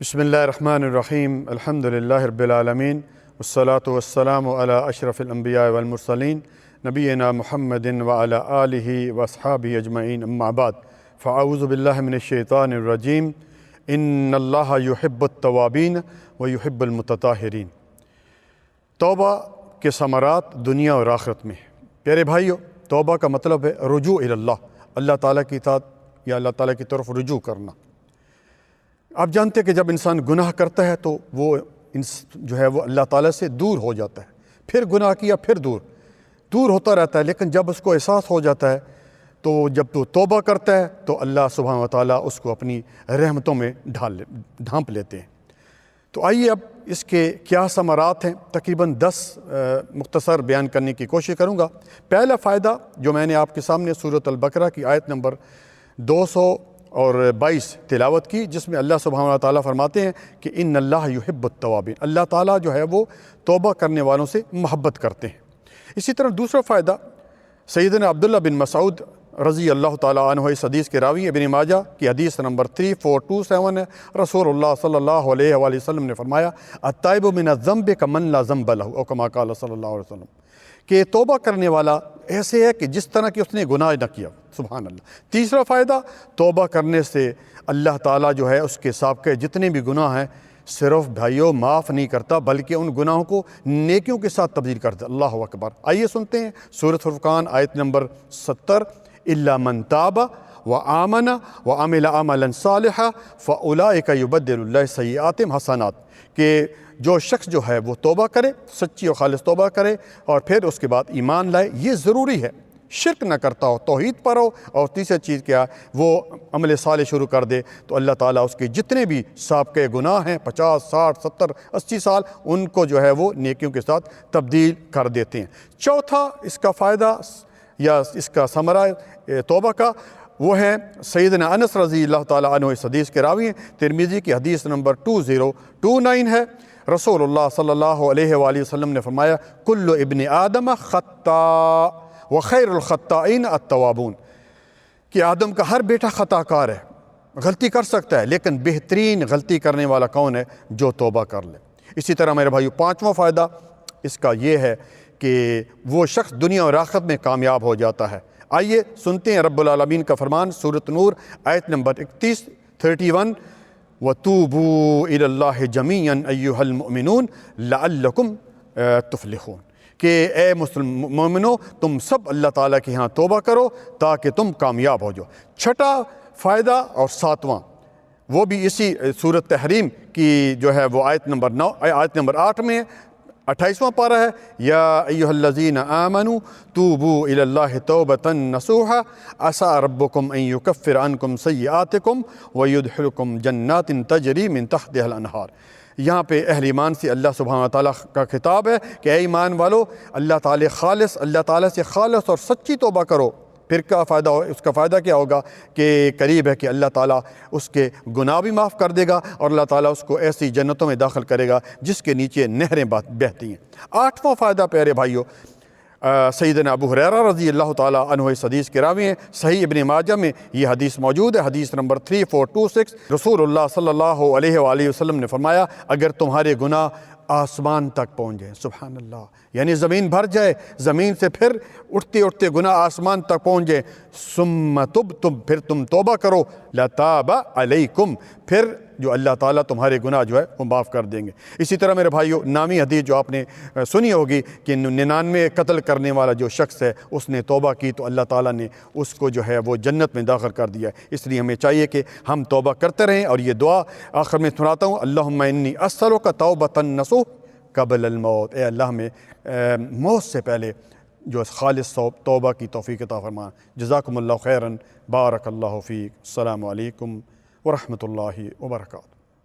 بسم اللہ الرحمن الرحیم الحمدللہ رب العالمین والصلاة والسلام علی اشرف الانبیاء والمرسلین نبینا محمد وعلی آلہ واصحابہ اجمعین اما بعد فاعوذ باللہ من الشیطان الرجیم ان اللہ یحب التوابین ویحب المتطہرین۔ توبہ کے ثمرات دنیا اور آخرت میں۔ پیارے بھائیو، توبہ کا مطلب ہے رجوع الی اللہ، اللہ تعالیٰ کی اطاعت یا اللہ تعالیٰ کی طرف رجوع کرنا۔ آپ جانتے ہیں کہ جب انسان گناہ کرتا ہے تو وہ جو ہے وہ اللہ تعالیٰ سے دور ہو جاتا ہے، پھر گناہ کیا پھر دور ہوتا رہتا ہے، لیکن جب اس کو احساس ہو جاتا ہے تو جب وہ توبہ کرتا ہے تو اللہ سبحانہ و تعالیٰ اس کو اپنی رحمتوں میں ڈھانپ لیتے ہیں۔ تو آئیے اب اس کے کیا ثمرات ہیں، تقریباً 10 مختصر بیان کرنے کی کوشش کروں گا۔ پہلا فائدہ جو میں نے آپ کے سامنے سورۃ البقرہ کی آیت نمبر 222 تلاوت کی، جس میں اللہ سبحانہ و تعالیٰ فرماتے ہیں کہ ان اللہ یحب التوابین، اللہ تعالیٰ جو ہے وہ توبہ کرنے والوں سے محبت کرتے ہیں۔ اسی طرح دوسرا فائدہ، سیدنا عبداللہ بن مسعود رضی اللہ تعالیٰ عنہ اس حدیث کے راوی ابن ماجہ کی حدیث نمبر 3427 ہے، رسول اللہ صلی اللہ علیہ وآلہ وسلم نے فرمایا التائب من الذنب کمن لا ذنب لہ او کما قال صلی اللہ علیہ وسلم، کہ توبہ کرنے والا ایسے ہے کہ جس طرح کہ اس نے گناہ نہ کیا۔ سبحان اللہ۔ تیسرا فائدہ، توبہ کرنے سے اللہ تعالیٰ جو ہے اس کے سابقے جتنے بھی گناہ ہیں صرف بھائیوں معاف نہیں کرتا، بلکہ ان گناہوں کو نیکیوں کے ساتھ تبدیل کرتا۔ اللہ اکبر۔ آئیے سنتے ہیں سورۃ فرقان آیت نمبر 70، الا من تاب وآمن وعمل عملا صالحا فاولئک یبدل اللہ سیئاتہم حسنات، کہ جو شخص جو ہے وہ توبہ کرے، سچی اور خالص توبہ کرے، اور پھر اس کے بعد ایمان لائے، یہ ضروری ہے، شرک نہ کرتا ہو، توحید پر ہو، اور تیسری چیز کیا، وہ عمل صالح شروع کر دے تو اللہ تعالیٰ اس کے جتنے بھی سابقے گناہ ہیں 50 60 70 80 سال، ان کو جو ہے وہ نیکیوں کے ساتھ تبدیل کر دیتے ہیں۔ چوتھا اس کا فائدہ یا اس کا ثمرہ توبہ کا، وہ ہے سیدنا انس رضی اللہ تعالیٰ عنہ اس حدیث کے راوی ہیں، ترمذی کی حدیث نمبر 2029 ہے، رسول اللہ صلی اللہ علیہ وآلہ وسلم نے فرمایا کل ابن آدم خطاء وخیر الخطائین التوابون، کہ آدم کا ہر بیٹا خطا کار ہے، غلطی کر سکتا ہے، لیکن بہترین غلطی کرنے والا کون ہے؟ جو توبہ کر لے۔ اسی طرح میرے بھائیو، پانچواں فائدہ اس کا یہ ہے کہ وہ شخص دنیا اور آخرت میں کامیاب ہو جاتا ہے۔ آئیے سنتے ہیں رب العالمین کا فرمان، سورۃ نور آیت نمبر 31 وَتُوبُوا إِلَى اللَّهِ جَمِيعًا أَيُّهَا الْمُؤْمِنُونَ لَعَلَّكُمْ تُفْلِحُونَ، کہ اے مومنو تم سب اللہ تعالیٰ کے ہاں توبہ کرو تاکہ تم کامیاب ہو جاؤ۔ چھٹا فائدہ اور ساتواں وہ بھی اسی سورۃ تحریم کی جو ہے وہ آیت نمبر 8 میں 28واں پارہ ہے، یا ایھا الذین آمنوا توبوا الی اللہ توبۃ نصوحا عسیٰ ربکم ان یکفر عنکم سیئاتکم ویدخلکم جنات تجری من تحتہا الانہار۔ یہاں پہ اہل ایمان سے اللہ سبحانہ وتعالیٰ کا خطاب ہے کہ اے ایمان والو، اللہ تعالیٰ سے خالص اور سچی توبہ کرو، پھر کیا فائدہ ہو؟ اس کا فائدہ کیا ہوگا کہ قریب ہے کہ اللہ تعالیٰ اس کے گناہ بھی معاف کر دے گا، اور اللہ تعالیٰ اس کو ایسی جنتوں میں داخل کرے گا جس کے نیچے نہریں بہتی ہیں۔ آٹھواں فائدہ پیارے بھائیو، سیدنا ابو ہریرہ رضی اللہ تعالیٰ عنہ اس حدیث کے راوی ہیں، صحیح ابن ماجہ میں یہ حدیث موجود ہے، حدیث نمبر 3426، رسول اللہ صلی اللہ علیہ وآلہ وسلم نے فرمایا اگر تمہارے گناہ آسمان تک پہنچ جائیں، سبحان اللہ، یعنی زمین بھر جائے، زمین سے پھر اٹھتے گناہ آسمان تک پہنچ جائیں، ثم تبتم، پھر تم توبہ کرو، لتاب علیکم، پھر جو اللہ تعالیٰ تمہارے گناہ جو ہے وہ معاف کر دیں گے۔ اسی طرح میرے بھائیو، نامی حدیث جو آپ نے سنی ہوگی کہ 99 قتل کرنے والا جو شخص ہے اس نے توبہ کی تو اللہ تعالیٰ نے اس کو جو ہے وہ جنت میں داخل کر دیا۔ اس لیے ہمیں چاہیے کہ ہم توبہ کرتے رہیں، اور یہ دعا آخر میں سناتا ہوں، اللہم انی اسألک توبۃ نصوح قبل الموت، اے اللہ ہمیں موت سے پہلے جو خالص توبہ کی توفیق عطا فرما۔ جزاکم اللہ خیراً، بارک اللہ فیک، السلام علیکم ورحمۃ اللہ وبرکاتہ۔